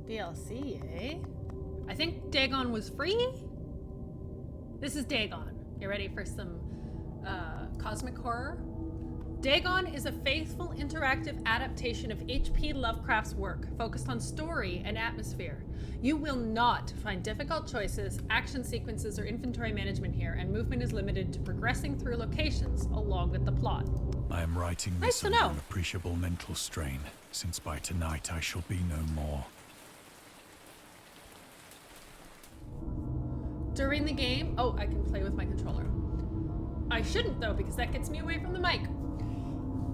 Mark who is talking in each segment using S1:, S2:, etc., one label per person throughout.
S1: DLC, eh? I think Dagon was free? This is Dagon. You ready for some cosmic horror? Dagon is a faithful interactive adaptation of H.P. Lovecraft's work, focused on story and atmosphere. You will not find difficult choices, action sequences, or inventory management here, and movement is limited to progressing through locations along with the plot.
S2: I am writing this under an appreciable mental strain, since by tonight I shall be no more.
S1: During the game, oh, I can play with my controller. I shouldn't though, because that gets me away from the mic.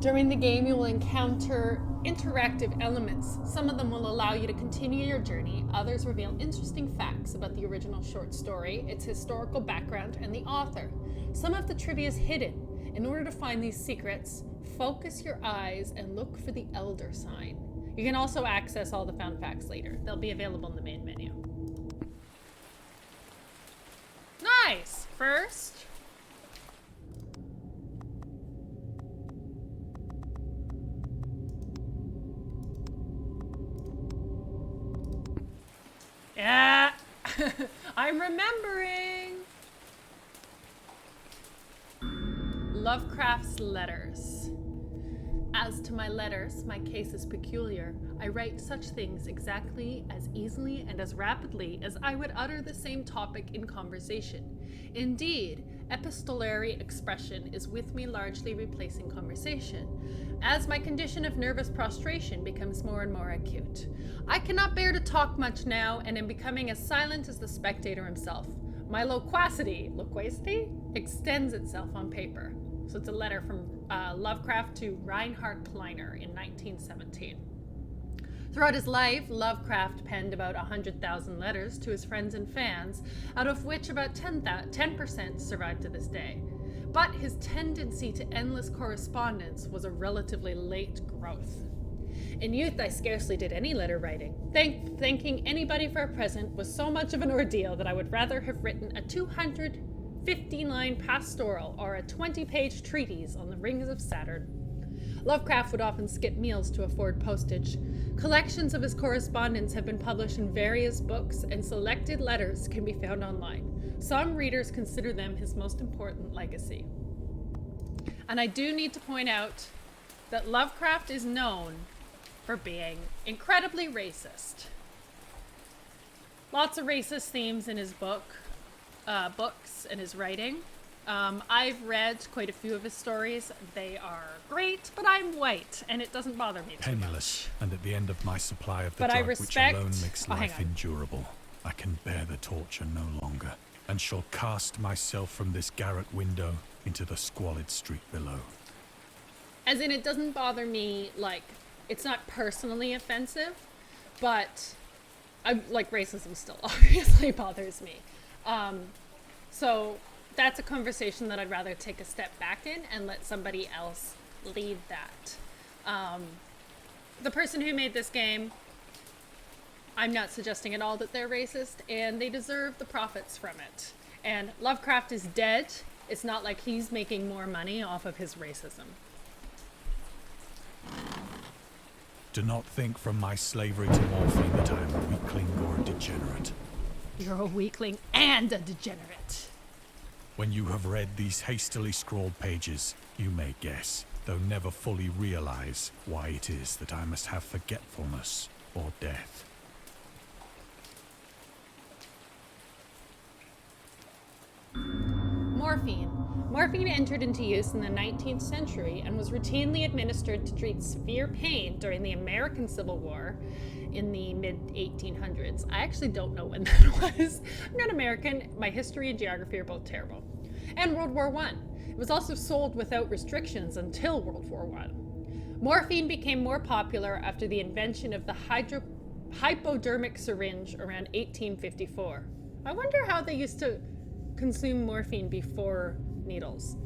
S1: During the game, you will encounter interactive elements. Some of them will allow you to continue your journey. Others reveal interesting facts about the original short story, its historical background, and the author. Some of the trivia is hidden. In order to find these secrets, focus your eyes and look for the Elder sign. You can also access all the found facts later. They'll be available in the main menu. Nice! First, yeah, I'm remembering. Lovecraft's letters. As to my letters, my case is peculiar. I write such things exactly as easily and as rapidly as I would utter the same topic in conversation. Indeed, epistolary expression is with me largely replacing conversation, as my condition of nervous prostration becomes more and more acute. I cannot bear to talk much now, and am becoming as silent as the spectator himself. My loquacity extends itself on paper. So it's a letter from Lovecraft to Reinhard Kleiner in 1917. Throughout his life, Lovecraft penned about 100,000 letters to his friends and fans, out of which about 10% survive to this day. But his tendency to endless correspondence was a relatively late growth. In youth, I scarcely did any letter writing. Thanking anybody for a present was so much of an ordeal that I would rather have written a 250-line pastoral or a 20-page treatise on the rings of Saturn. Lovecraft would often skip meals to afford postage. Collections of his correspondence have been published in various books, and selected letters can be found online. Some readers consider them his most important legacy. And I do need to point out that Lovecraft is known for being incredibly racist. Lots of racist themes in his books and his writing. I've read quite a few of his stories. They are great, but I'm white, and it doesn't bother me too
S2: Penniless,
S1: much.
S2: and at the end of my supply of the drug which alone makes life endurable, I can bear the torture no longer, and shall cast myself from this garret window into the squalid street below.
S1: As in, it doesn't bother me, like, it's not personally offensive, but racism still obviously bothers me. So that's a conversation that I'd rather take a step back in and let somebody else lead that. The person who made this game, I'm not suggesting at all that they're racist, and they deserve the profits from it. And Lovecraft is dead. It's not like he's making more money off of his racism.
S2: Do not think from my slavery to morphine that I am a weakling or a degenerate.
S1: You're a weakling and a degenerate.
S2: When you have read these hastily scrawled pages, you may guess, though never fully realize, why it is that I must have forgetfulness or death.
S1: Morphine. Morphine entered into use in the 19th century and was routinely administered to treat severe pain during the American Civil War in the mid-1800s. I actually don't know when that was. I'm not American. My history and geography are both terrible. And World War I. It was also sold without restrictions until World War I. Morphine became more popular after the invention of the hypodermic syringe around 1854. I wonder how they used to consume morphine before needles.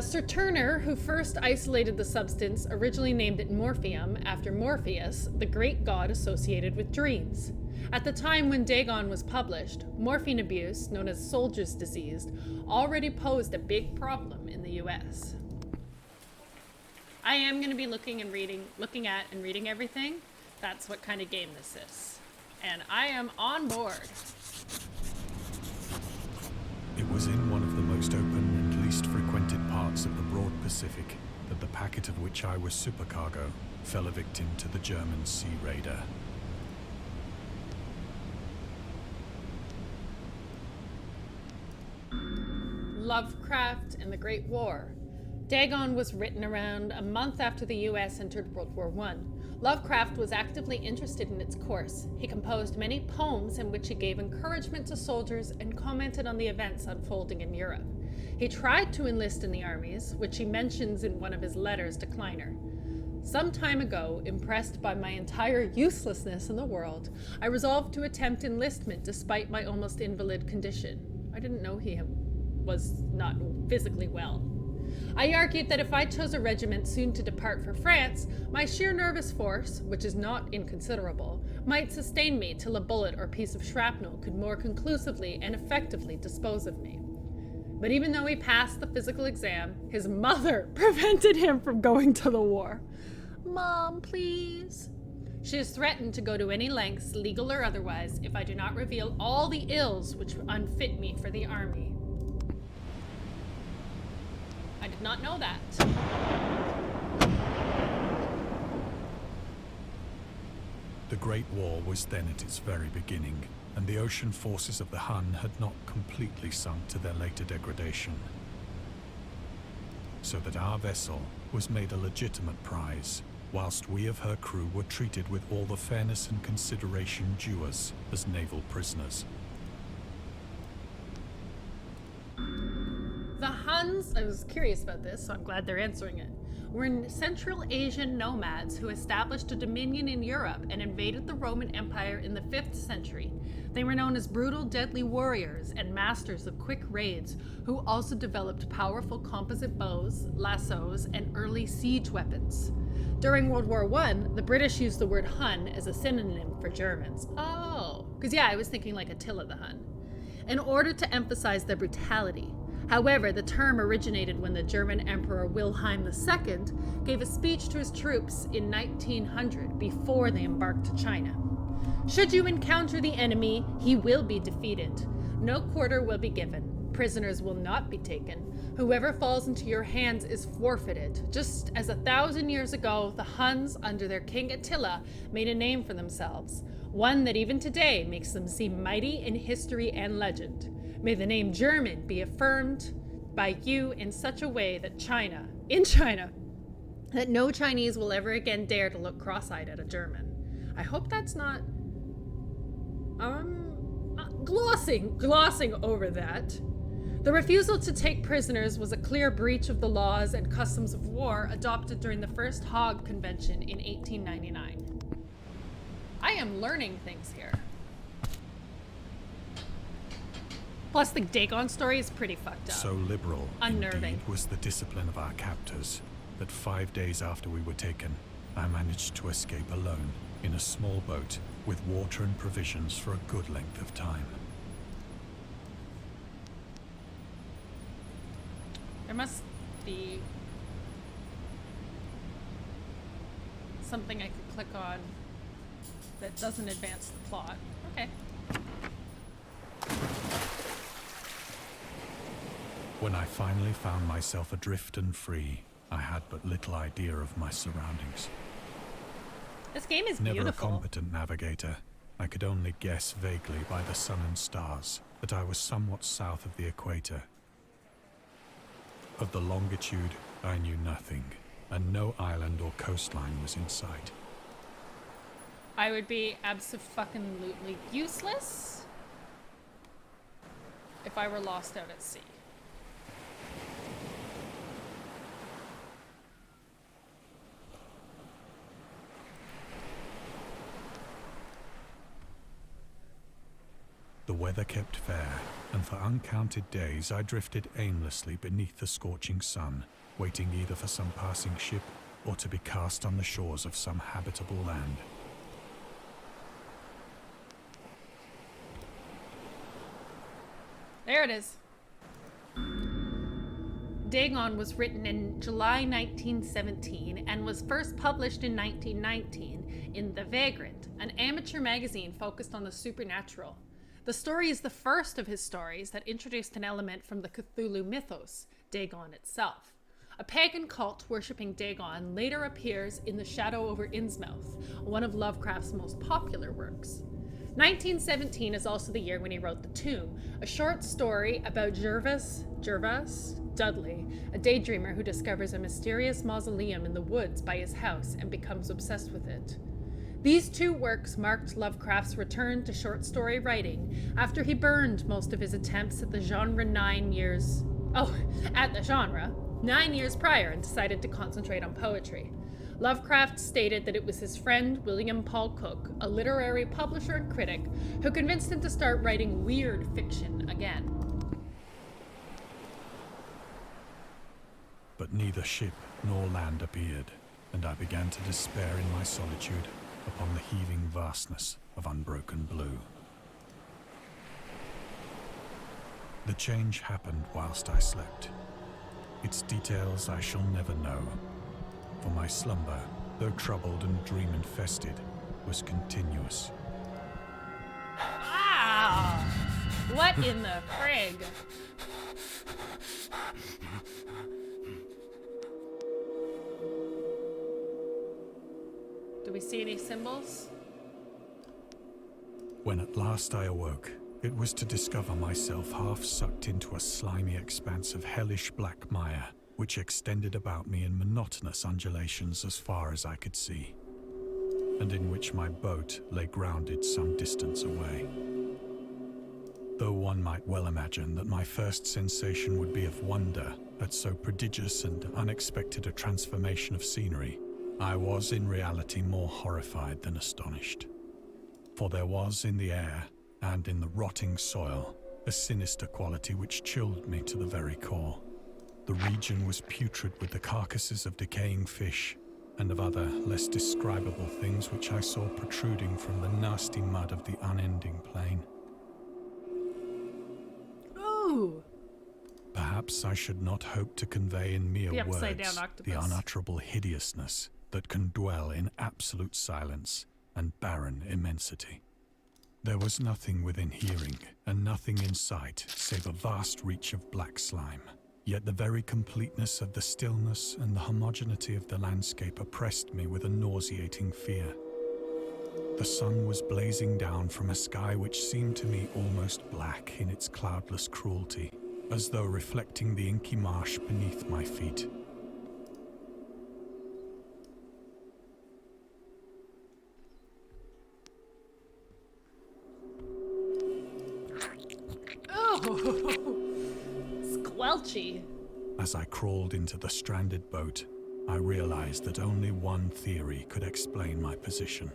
S1: Sir Turner, who first isolated the substance, originally named it morphium after Morpheus, the great god associated with dreams. At the time when Dagon was published, morphine abuse, known as soldier's disease, already posed a big problem in the US. I am going to be looking at and reading everything, That's what kind of game this is. And I am on board.
S2: It was in one of the most open and least frequented parts of the broad Pacific that the packet of which I was supercargo fell a victim to the German sea raider.
S1: Lovecraft and the Great War. Dagon was written around a month after the US entered World War I. Lovecraft was actively interested in its course. He composed many poems in which he gave encouragement to soldiers and commented on the events unfolding in Europe. He tried to enlist in the armies, which he mentions in one of his letters to Kleiner. Some time ago, impressed by my entire uselessness in the world, I resolved to attempt enlistment despite my almost invalid condition. I didn't know he was not physically well. I argued that if I chose a regiment soon to depart for France, my sheer nervous force, which is not inconsiderable, might sustain me till a bullet or piece of shrapnel could more conclusively and effectively dispose of me. But even though he passed the physical exam, his mother prevented him from going to the war. Mom, please. She has threatened to go to any lengths, legal or otherwise, if I do not reveal all the ills which unfit me for the army. I did not know that.
S2: The Great War was then at its very beginning, and the ocean forces of the Hun had not completely sunk to their later degradation. So that our vessel was made a legitimate prize, whilst we of her crew were treated with all the fairness and consideration due us as naval prisoners.
S1: The Huns, I was curious about this, so I'm glad they're answering it, were Central Asian nomads who established a dominion in Europe and invaded the Roman Empire in the 5th century. They were known as brutal, deadly warriors and masters of quick raids, who also developed powerful composite bows, lassos, and early siege weapons. During World War I, the British used the word Hun as a synonym for Germans. Oh, because yeah, I was thinking like Attila the Hun. In order to emphasize their brutality. However, the term originated when the German Emperor Wilhelm II gave a speech to his troops in 1900 before they embarked to China. Should you encounter the enemy, he will be defeated. No quarter will be given. Prisoners will not be taken. Whoever falls into your hands is forfeited. Just as 1,000 years ago, the Huns, under their king Attila, made a name for themselves, one that even today makes them seem mighty in history and legend. May the name German be affirmed by you in such a way that in China, that no Chinese will ever again dare to look cross-eyed at a German. I hope that's not glossing over that. The refusal to take prisoners was a clear breach of the laws and customs of war adopted during the First Hague Convention in 1899. I am learning things here. Plus, the Dagon story is pretty fucked up.
S2: So liberal,
S1: unnerving,
S2: indeed, was the discipline of our captors that 5 days after we were taken, I managed to escape alone in a small boat with water and provisions for a good length of time.
S1: There must be something I could click on that doesn't advance the plot. Okay.
S2: When I finally found myself adrift and free, I had but little idea of my surroundings.
S1: This game is
S2: Never
S1: beautiful.
S2: a competent navigator, I could only guess vaguely by the sun and stars that I was somewhat south of the equator. Of the longitude, I knew nothing, and no island or coastline was in sight.
S1: I would be abso-fucking-lutely useless if I were lost out at sea.
S2: The weather kept fair, and for uncounted days I drifted aimlessly beneath the scorching sun, waiting either for some passing ship or to be cast on the shores of some habitable land.
S1: There it is. Dagon was written in July 1917 and was first published in 1919 in The Vagrant, an amateur magazine focused on the supernatural. The story is the first of his stories that introduced an element from the Cthulhu mythos, Dagon itself. A pagan cult worshipping Dagon later appears in The Shadow over Innsmouth, one of Lovecraft's most popular works. 1917 is also the year when he wrote The Tomb, a short story about Gervas Dudley, a daydreamer who discovers a mysterious mausoleum in the woods by his house and becomes obsessed with it. These two works marked Lovecraft's return to short story writing after he burned most of his attempts at the genre 9 years prior and decided to concentrate on poetry. Lovecraft stated that it was his friend William Paul Cook, a literary publisher and critic, who convinced him to start writing weird fiction again.
S2: But neither ship nor land appeared, and I began to despair in my solitude upon the heaving vastness of unbroken blue. The change happened whilst I slept. Its details I shall never know, for my slumber, though troubled and dream-infested, was continuous.
S1: Ah! What in the frig? Do we see any symbols?
S2: When at last I awoke, it was to discover myself half sucked into a slimy expanse of hellish black mire, which extended about me in monotonous undulations as far as I could see, and in which my boat lay grounded some distance away. Though one might well imagine that my first sensation would be of wonder at so prodigious and unexpected a transformation of scenery, I was in reality more horrified than astonished. For there was in the air, and in the rotting soil, a sinister quality which chilled me to the very core. The region was putrid with the carcasses of decaying fish, and of other, less describable things which I saw protruding from the nasty mud of the unending plain.
S1: Ooh!
S2: Perhaps I should not hope to convey in mere words the unutterable hideousness that can dwell in absolute silence and barren immensity. There was nothing within hearing, and nothing in sight, save a vast reach of black slime. Yet the very completeness of the stillness and the homogeneity of the landscape oppressed me with a nauseating fear. The sun was blazing down from a sky which seemed to me almost black in its cloudless cruelty, as though reflecting the inky marsh beneath my feet.
S1: Squelchy.
S2: As I crawled into the stranded boat, I realized that only one theory could explain my position.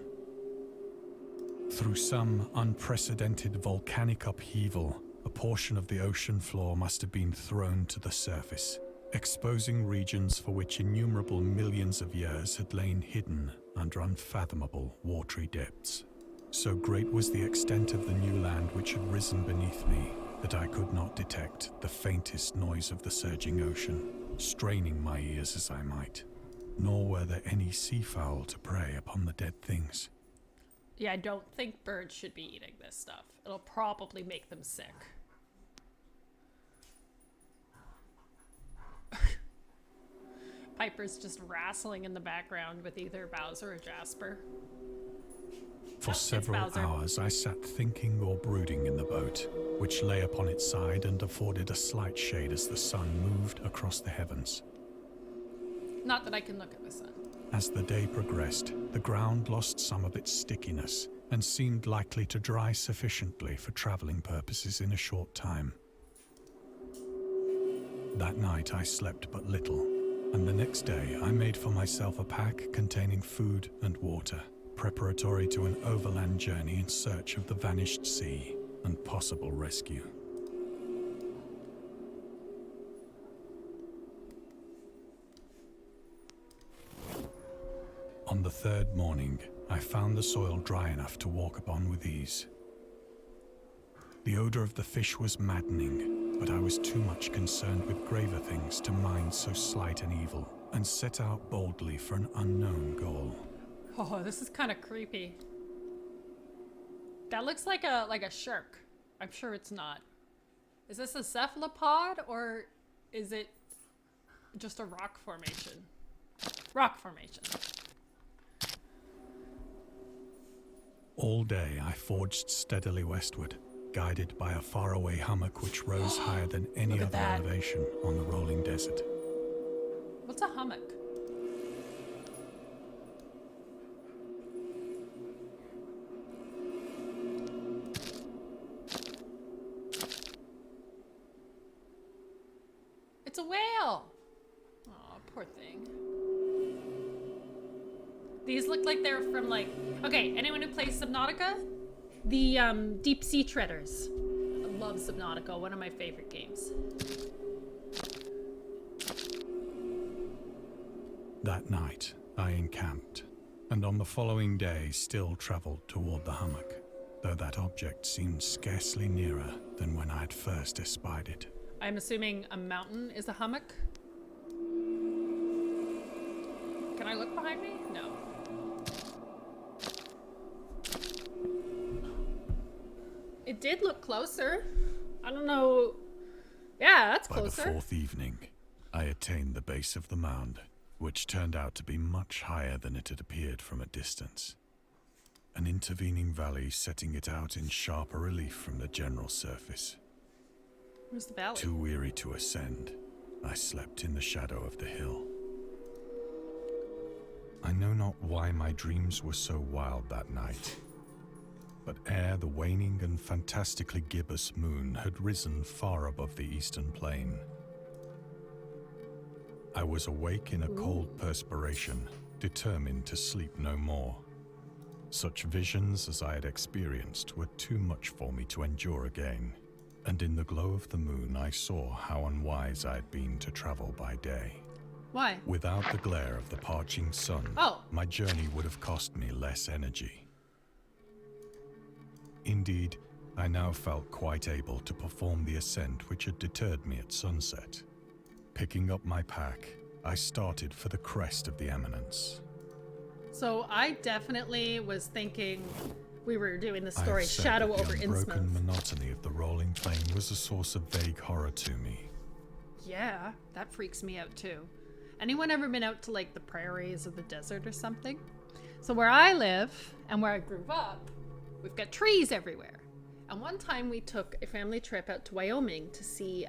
S2: Through some unprecedented volcanic upheaval, a portion of the ocean floor must have been thrown to the surface, exposing regions for which innumerable millions of years had lain hidden under unfathomable watery depths. So great was the extent of the new land which had risen beneath me that I could not detect the faintest noise of the surging ocean, straining my ears as I might. Nor were there any seafowl to prey upon the dead things.
S1: Yeah, I don't think birds should be eating this stuff. It'll probably make them sick. Piper's just wrestling in the background with either Bowser or Jasper.
S2: For several hours I sat thinking or brooding in the boat, which lay upon its side and afforded a slight shade as the sun moved across the heavens.
S1: Not that I can look at the sun.
S2: As the day progressed, the ground lost some of its stickiness and seemed likely to dry sufficiently for traveling purposes in a short time. That night I slept but little, and the next day I made for myself a pack containing food and water, preparatory to an overland journey in search of the vanished sea and possible rescue. On the third morning, I found the soil dry enough to walk upon with ease. The odor of the fish was maddening, but I was too much concerned with graver things to mind so slight an evil, and set out boldly for an unknown goal.
S1: Oh, this is kind of creepy. That looks like a shark. I'm sure it's not. Is this a cephalopod or is it just a rock formation? Rock formation.
S2: All day I forged steadily westward, guided by a faraway hummock which rose higher than any
S1: Look at
S2: other
S1: that.
S2: elevation on the rolling desert.
S1: What's a hummock? It's a whale. Oh, poor thing. These look like they're from like... Okay, anyone who plays Subnautica? The Deep Sea Treaders. I love Subnautica, one of my favorite games.
S2: That night, I encamped, and on the following day still travelled toward the hummock, though that object seemed scarcely nearer than when I had first espied it.
S1: I'm assuming a mountain is a hummock. Can I look behind me? No. It did look closer. I don't know. Yeah, that's closer.
S2: By the fourth evening, I attained the base of the mound, which turned out to be much higher than it had appeared from a distance. An intervening valley setting it out in sharper relief from the general surface.
S1: Where's the valley?
S2: Too weary to ascend, I slept in the shadow of the hill. I know not why my dreams were so wild that night, but ere the waning and fantastically gibbous moon had risen far above the eastern plain, I was awake in a cold perspiration, determined to sleep no more. Such visions as I had experienced were too much for me to endure again, and in the glow of the moon I saw how unwise I had been to travel by day.
S1: Why?
S2: Without the glare of the parching sun, my journey would have cost me less energy. Indeed, I now felt quite able to perform the ascent which had deterred me at sunset. Picking up my pack, I started for the crest of the eminence.
S1: So I definitely was thinking we were doing the story
S2: I have said
S1: Shadow
S2: that
S1: over
S2: the unbroken
S1: Innsmouth.
S2: monotony of the rolling plain was a source of vague horror to me.
S1: Yeah, that freaks me out too. Anyone ever been out to like the prairies or the desert or something? So where I live and where I grew up, we've got trees everywhere. And one time we took a family trip out to Wyoming to see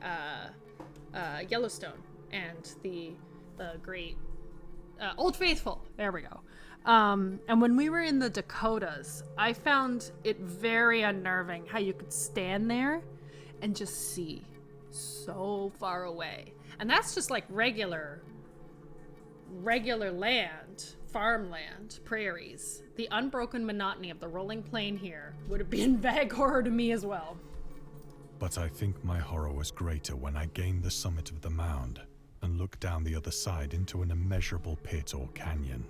S1: Yellowstone and the great Old Faithful. There we go. And when we were in the Dakotas, I found it very unnerving how you could stand there and just see so far away. And that's just like regular land, farmland, prairies. The unbroken monotony of the rolling plain here would have been vague horror to me as well.
S2: But I think my horror was greater when I gained the summit of the mound and looked down the other side into an immeasurable pit or canyon,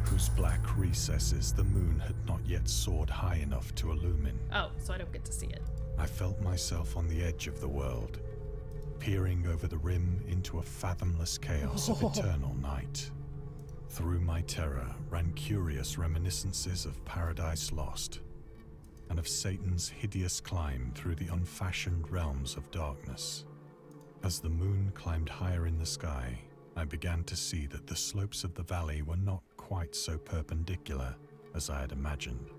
S2: whose black recesses the moon had not yet soared high enough to illumine.
S1: Oh, so I don't get to see it.
S2: I felt myself on the edge of the world, peering over the rim into a fathomless chaos of eternal night. Through my terror ran curious reminiscences of Paradise Lost, and of Satan's hideous climb through the unfashioned realms of darkness. As the moon climbed higher in the sky, I began to see that the slopes of the valley were not quite so perpendicular as I had imagined.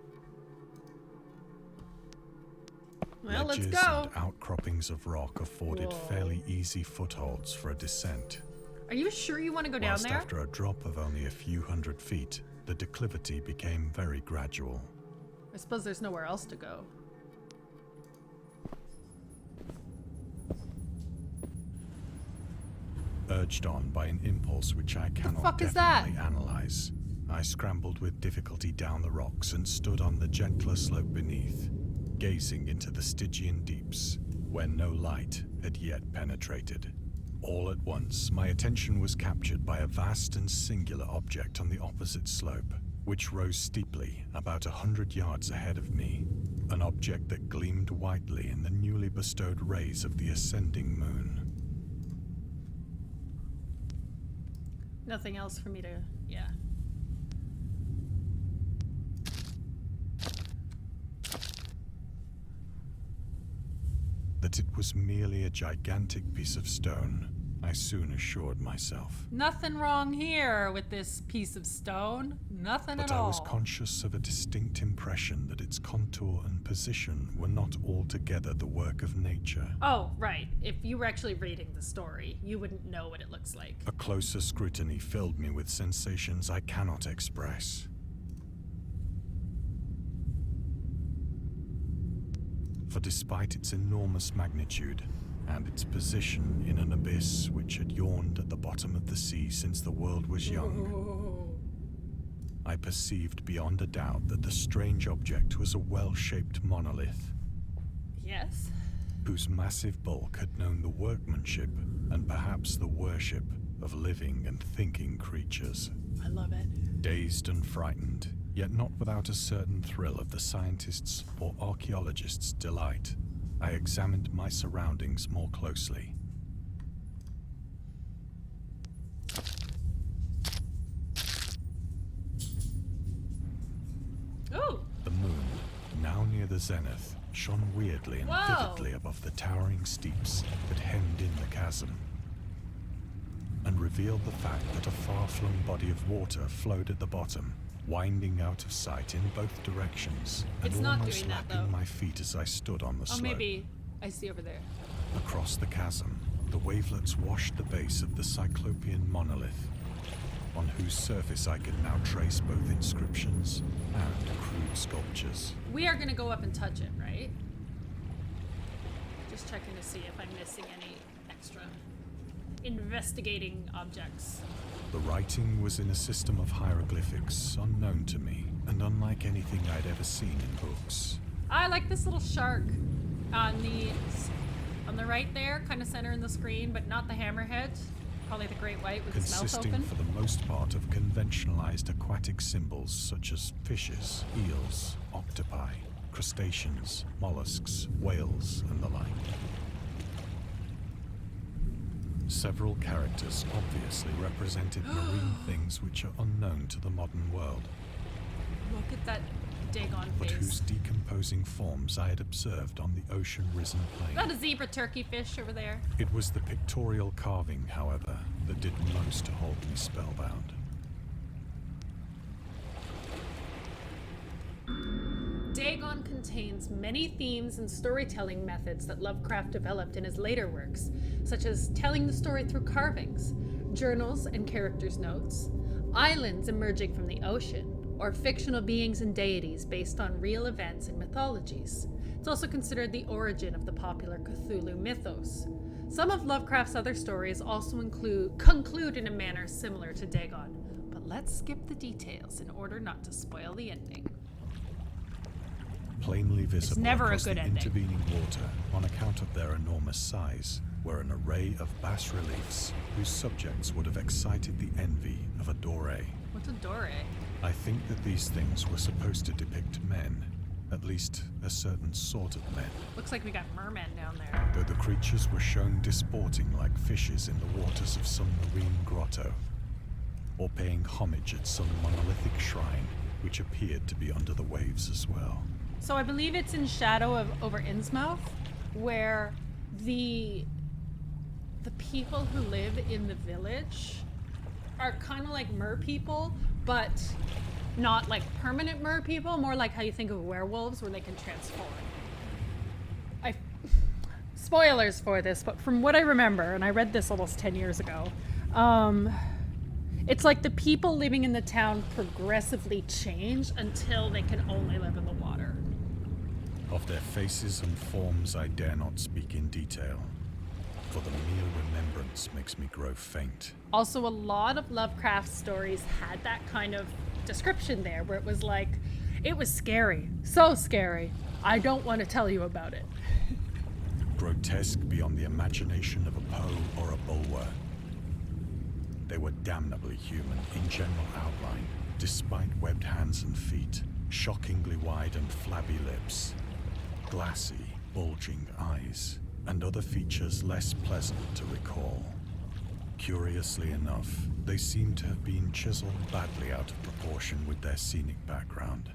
S1: Well, let's
S2: Ledges
S1: go.
S2: and outcroppings of rock afforded fairly easy footholds for a descent.
S1: Are you sure you want to go down
S2: Whilst
S1: there?
S2: after a drop of only a few hundred feet, the declivity became very gradual.
S1: I suppose there's nowhere else to go.
S2: Urged on by an impulse which I cannot
S1: fuck is that?
S2: definitely analyze, I scrambled with difficulty down the rocks and stood on the gentler slope beneath, gazing into the Stygian deeps, where no light had yet penetrated. All at once, my attention was captured by a vast and singular object on the opposite slope, which rose steeply about 100 yards ahead of me, an object that gleamed whitely in the newly bestowed rays of the ascending moon.
S1: Nothing else for me to... yeah.
S2: That it was merely a gigantic piece of stone, I soon assured myself.
S1: Nothing wrong here with this piece of stone. Nothing
S2: But
S1: at all.
S2: I was conscious of a distinct impression that its contour and position were not altogether the work of nature.
S1: Oh, right. If you were actually reading the story, you wouldn't know what it looks like.
S2: A closer scrutiny filled me with sensations I cannot express. For despite its enormous magnitude, and its position in an abyss which had yawned at the bottom of the sea since the world was young, I perceived beyond a doubt that the strange object was a well-shaped monolith.
S1: Yes?
S2: Whose massive bulk had known the workmanship and perhaps the worship of living and thinking creatures.
S1: I love it.
S2: Dazed and frightened, yet not without a certain thrill of the scientist's or archaeologist's delight, I examined my surroundings more closely.
S1: Ooh!
S2: The moon, now near the zenith, shone weirdly and
S1: Whoa.
S2: vividly above the towering steeps that hemmed in the chasm, and revealed the fact that a far-flung body of water flowed at the bottom, winding out of sight in both directions, and
S1: It's not
S2: almost
S1: doing that,
S2: lapping
S1: though.
S2: my feet as I stood on the
S1: Oh,
S2: slope.
S1: maybe I see over there.
S2: Across the chasm, the wavelets washed the base of the Cyclopean monolith, on whose surface I could now trace both inscriptions and crude sculptures.
S1: We are gonna go up and touch it, right? Just checking to see if I'm missing any extra investigating objects.
S2: The writing was in a system of hieroglyphics unknown to me, and unlike anything I'd ever seen in books.
S1: I like this little shark on the right there, kind of center in the screen, but not the hammerhead. Probably the great white with its mouth
S2: Consisting
S1: open.
S2: for the most part of conventionalized aquatic symbols such as fishes, eels, octopi, crustaceans, mollusks, whales, and the like. Several characters obviously represented marine things which are unknown to the modern world,
S1: Look at that Dagon
S2: but
S1: face.
S2: whose decomposing forms I had observed on the ocean-risen
S1: Is that
S2: plain.
S1: a zebra turkey fish over there?
S2: It was the pictorial carving, however, that did most to hold me spellbound.
S1: Dagon contains many themes and storytelling methods that Lovecraft developed in his later works, such as telling the story through carvings, journals and characters' notes, islands emerging from the ocean, or fictional beings and deities based on real events and mythologies. It's also considered the origin of the popular Cthulhu mythos. Some of Lovecraft's other stories also conclude in a manner similar to Dagon, but let's skip the details in order not to spoil the ending.
S2: Plainly visible
S1: never a
S2: across
S1: good
S2: the
S1: ending.
S2: intervening water, on account of their enormous size, were an array of bas-reliefs whose subjects would have excited the envy of a doré.
S1: What's a doré?
S2: I think that these things were supposed to depict men, at least a certain sort of men,
S1: Looks like we got mermen down there.
S2: though the creatures were shown disporting like fishes in the waters of some marine grotto, or paying homage at some monolithic shrine which appeared to be under the waves as well.
S1: So I believe it's in Shadow of over Innsmouth, where the people who live in the village are kind of like mer people, but not like permanent mer people, more like how you think of werewolves where they can transform. Spoilers for this, but from what I remember, and I read this almost 10 years ago, it's like the people living in the town progressively change until they can only live in the water.
S2: Of their faces and forms I dare not speak in detail, for the mere remembrance makes me grow faint.
S1: Also, a lot of Lovecraft stories had that kind of description there, where it was like, it was scary, so scary, I don't want to tell you about it.
S2: Grotesque beyond the imagination of a Poe or a Bulwer. They were damnably human in general outline, despite webbed hands and feet, shockingly wide and flabby lips, glassy, bulging eyes, and other features less pleasant to recall. Curiously enough, they seem to have been chiseled badly out of proportion with their scenic background,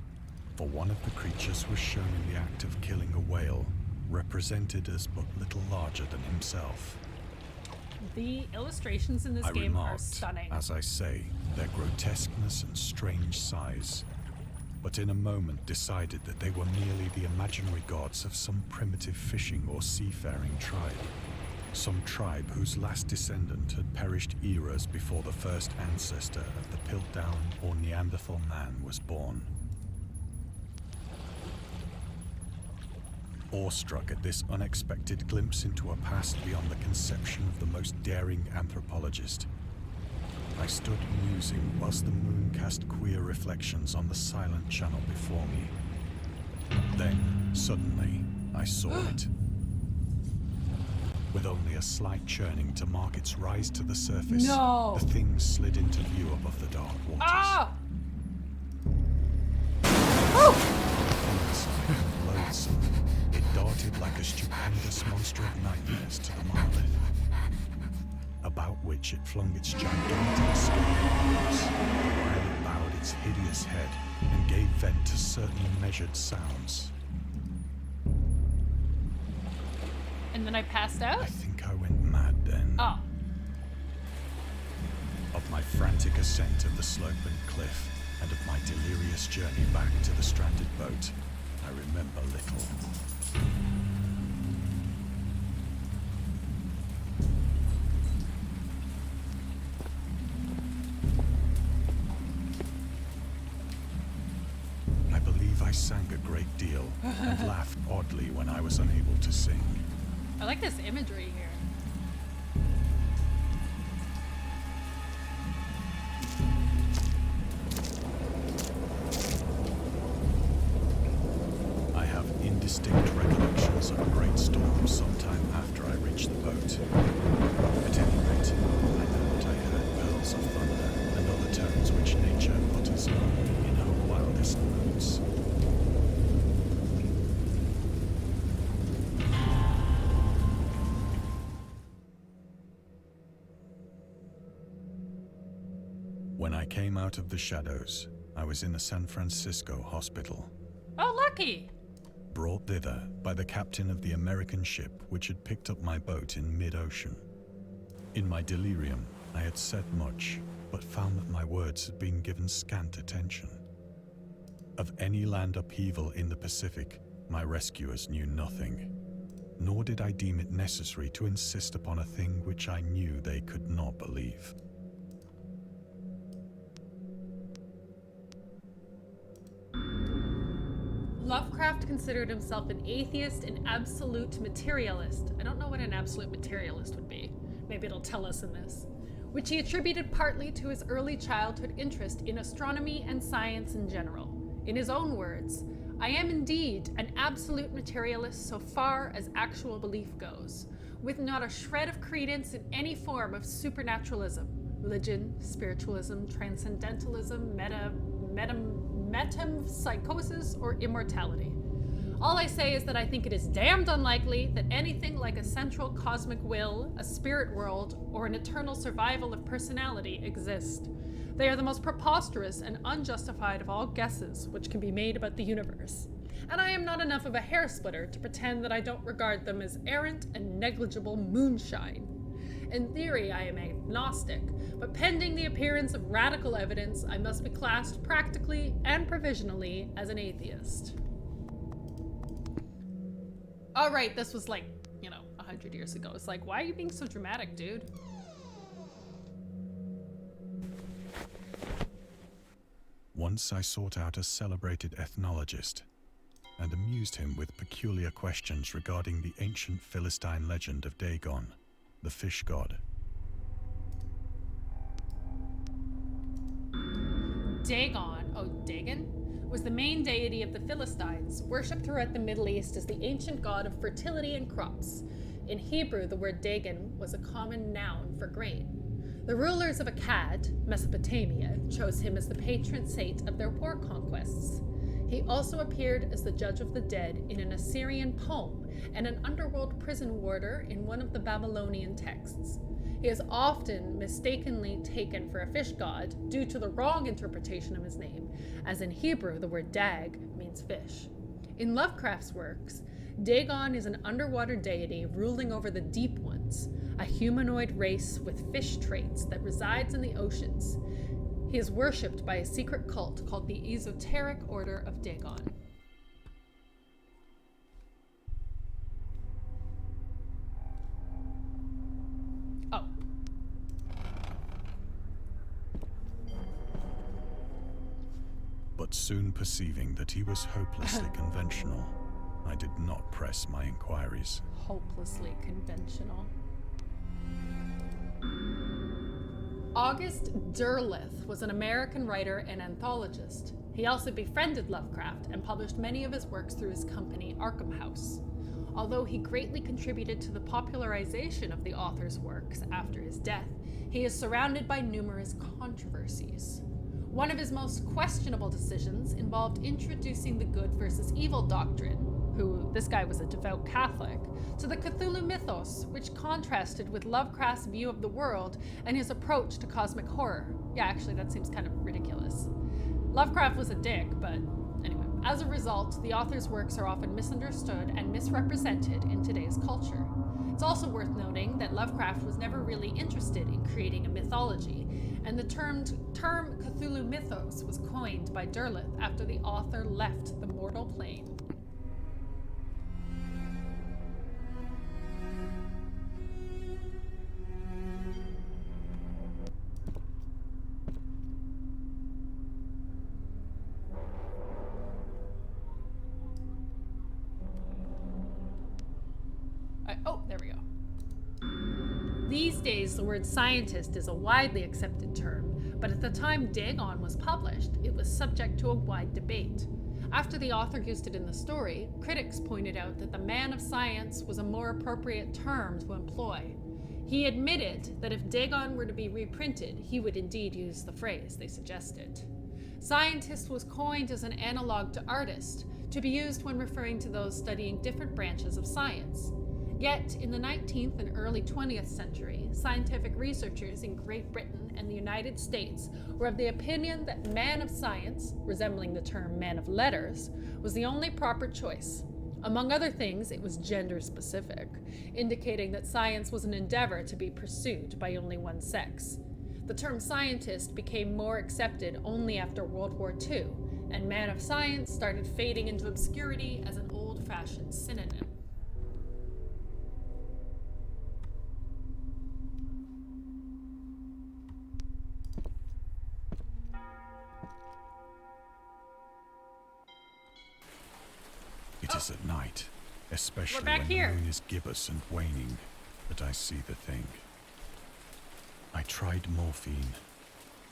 S2: for one of the creatures was shown in the act of killing a whale, represented as but little larger than himself.
S1: The illustrations in this
S2: I
S1: game are
S2: remarked,
S1: stunning.
S2: as I say, their grotesqueness and strange size, but in a moment decided that they were merely the imaginary gods of some primitive fishing or seafaring tribe. Some tribe whose last descendant had perished eras before the first ancestor of the Piltdown or Neanderthal man was born. Awestruck at this unexpected glimpse into a past beyond the conception of the most daring anthropologist, I stood musing whilst the moon cast queer reflections on the silent channel before me. Then, suddenly, I saw it. With only a slight churning to mark its rise to the surface,
S1: No!
S2: the thing slid into view above the dark waters.
S1: Ah!
S2: Fearsome and loathsome, it darted like a stupendous monster of nightmares to the monolith, about which it flung its gigantic scaly arms, while it bowed its hideous head and gave vent to certain measured sounds.
S1: And then I passed out?
S2: I think I went mad then.
S1: Oh.
S2: Of my frantic ascent of the sloping cliff, and of my delirious journey back to the stranded boat, I remember little. I believe I sang a great deal and laughed oddly when I was unable to sing.
S1: I like this imagery here.
S2: I have indistinct recollections of a great storm sometime after I reached the boat. At any rate, I know that I heard pearls of thunder and other tones which nature utters only in her wildest moods. When I came out of the shadows, I was in a San Francisco hospital,
S1: Oh, lucky!
S2: brought thither by the captain of the American ship which had picked up my boat in mid-ocean. In my delirium, I had said much, but found that my words had been given scant attention. Of any land upheaval in the Pacific, my rescuers knew nothing, nor did I deem it necessary to insist upon a thing which I knew they could not believe.
S1: Lovecraft considered himself an atheist and absolute materialist. I don't know what an absolute materialist would be. Maybe it'll tell us in this. Which he attributed partly to his early childhood interest in astronomy and science in general. In his own words, "I am indeed an absolute materialist so far as actual belief goes, with not a shred of credence in any form of supernaturalism, religion, spiritualism, transcendentalism, metempsychosis, or immortality. All I say is that I think it is damned unlikely that anything like a central cosmic will, a spirit world, or an eternal survival of personality exist. They are the most preposterous and unjustified of all guesses which can be made about the universe. And I am not enough of a hair-splitter to pretend that I don't regard them as errant and negligible moonshine. In theory, I am agnostic, but pending the appearance of radical evidence, I must be classed practically and provisionally as an atheist." All right, this was like, 100 years ago. It's like, why are you being so dramatic, dude?
S2: Once I sought out a celebrated ethnologist and amused him with peculiar questions regarding the ancient Philistine legend of Dagon, the fish god.
S1: Dagon, was the main deity of the Philistines, worshipped throughout the Middle East as the ancient god of fertility and crops. In Hebrew, the word Dagon was a common noun for grain. The rulers of Akkad, Mesopotamia, chose him as the patron saint of their war conquests. He also appeared as the judge of the dead in an Assyrian poem and an underworld prison warder in one of the Babylonian texts. He is often mistakenly taken for a fish god due to the wrong interpretation of his name, as in Hebrew the word dag means fish. In Lovecraft's works, Dagon is an underwater deity ruling over the deep ones, a humanoid race with fish traits that resides in the oceans. He is worshipped by a secret cult called the Esoteric Order of Dagon. Oh.
S2: But soon perceiving that he was hopelessly conventional, I did not press my inquiries.
S1: Hopelessly conventional. August Derleth was an American writer and anthologist. He also befriended Lovecraft and published many of his works through his company, Arkham House. Although he greatly contributed to the popularization of the author's works after his death, he is surrounded by numerous controversies. One of his most questionable decisions involved introducing the good versus evil doctrine, this guy was a devout Catholic, to the Cthulhu mythos, which contrasted with Lovecraft's view of the world and his approach to cosmic horror. Yeah, actually, that seems kind of ridiculous. Lovecraft was a dick, but anyway. As a result, the author's works are often misunderstood and misrepresented in today's culture. It's also worth noting that Lovecraft was never really interested in creating a mythology, and the term Cthulhu mythos was coined by Derleth after the author left the mortal plane. Oh, there we go. These days, the word scientist is a widely accepted term, but at the time Dagon was published, it was subject to a wide debate. After the author used it in the story, critics pointed out that the man of science was a more appropriate term to employ. He admitted that if Dagon were to be reprinted, he would indeed use the phrase they suggested. Scientist was coined as an analog to artist, to be used when referring to those studying different branches of science. Yet, in the 19th and early 20th century, scientific researchers in Great Britain and the United States were of the opinion that man of science, resembling the term man of letters, was the only proper choice. Among other things, it was gender specific, indicating that science was an endeavor to be pursued by only one sex. The term scientist became more accepted only after World War II, and man of science started fading into obscurity as an old-fashioned synonym.
S2: It is at night, especially
S1: back
S2: when
S1: here.
S2: the moon is gibbous and waning, that I see the thing. I tried morphine,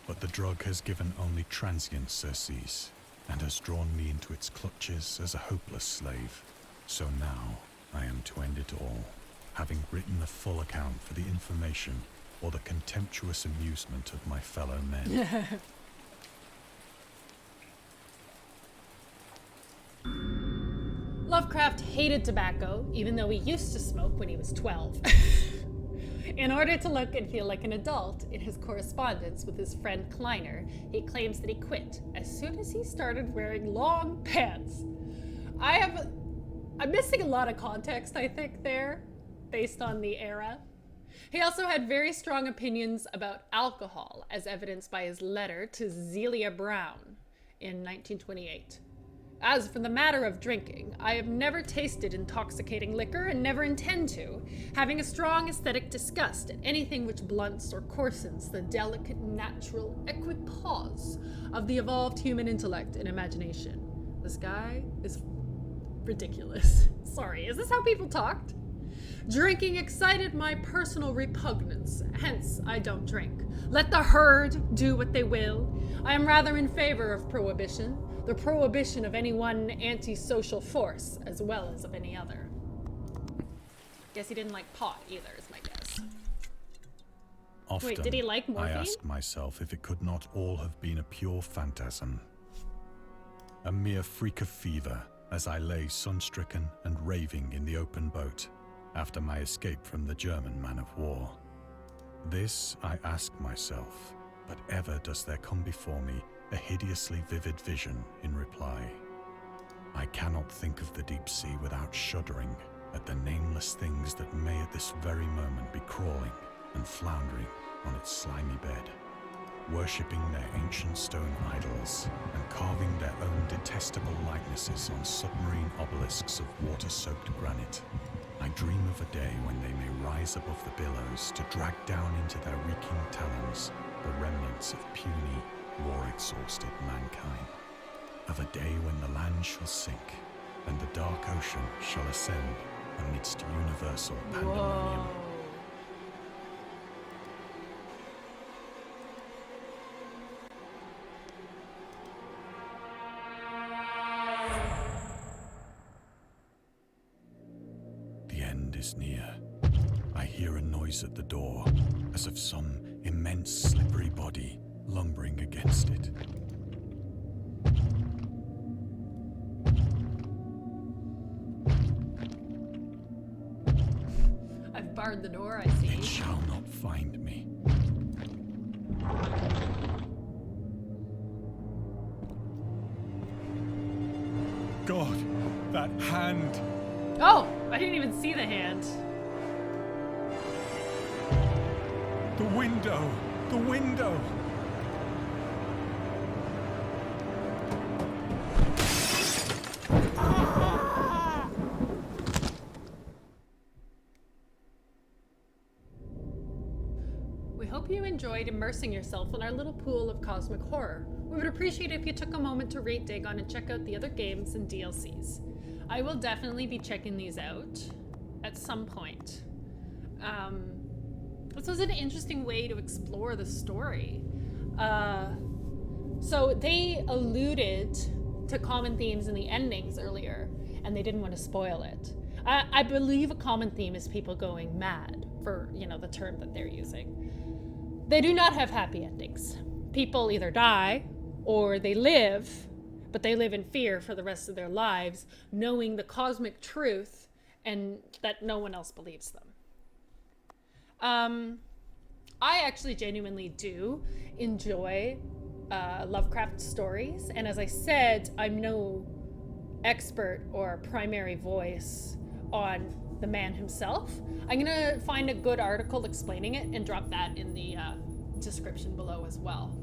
S2: but the drug has given only transient surcease, and has drawn me into its clutches as a hopeless slave. So now I am to end it all, having written a full account for the information or the contemptuous amusement of my fellow men.
S1: Lovecraft hated tobacco, even though he used to smoke when he was 12. In order to look and feel like an adult, in his correspondence with his friend Kleiner, he claims that he quit as soon as he started wearing long pants. I'm missing a lot of context, I think, there, based on the era. He also had very strong opinions about alcohol, as evidenced by his letter to Zelia Brown in 1928. As for the matter of drinking, I have never tasted intoxicating liquor and never intend to, having a strong aesthetic disgust at anything which blunts or coarsens the delicate natural equipoise of the evolved human intellect and imagination. This guy is ridiculous. Sorry, is this how people talked? Drinking excited my personal repugnance, hence I don't drink. Let the herd do what they will. I am rather in favor of prohibition, the prohibition of any one antisocial force, as well as of any other. Guess he didn't like pot either, is my guess.
S2: Often,
S1: Wait, did he like morphine?
S2: I ask myself if it could not all have been a pure phantasm. a mere freak of fever as I lay sun-stricken and raving in the open boat after my escape from the German man of war. This I ask myself, but ever does there come before me a hideously vivid vision in reply. I cannot think of the deep sea without shuddering at the nameless things that may at this very moment be crawling and floundering on its slimy bed, worshipping their ancient stone idols and carving their own detestable likenesses on submarine obelisks of water-soaked granite. I dream of a day when they may rise above the billows to drag down into their reeking talons the remnants of puny, war-exhausted mankind. Of a day when the land shall sink and the dark ocean shall ascend amidst universal pandemonium. The end is near. I hear a noise at the door, as of some immense slippery body lumbering against it.
S1: I've barred the door, I see.
S2: It shall not find me. God, that hand!
S1: Oh, I didn't even see the hand.
S2: The window! The window!
S1: We hope you enjoyed immersing yourself in our little pool of cosmic horror. We would appreciate it if you took a moment to rate Dagon and check out the other games and DLCs. I will definitely be checking these out at some point. This was an interesting way to explore the story. So they alluded to common themes in the endings earlier, and they didn't want to spoil it. I believe a common theme is people going mad, for, you know, the term that they're using. They do not have happy endings. People either die or they live, but they live in fear for the rest of their lives, knowing the cosmic truth and that no one else believes them. I actually genuinely do enjoy Lovecraft stories, and as I said, I'm no expert or primary voice on the man himself. I'm gonna find a good article explaining it and drop that in the description below as well.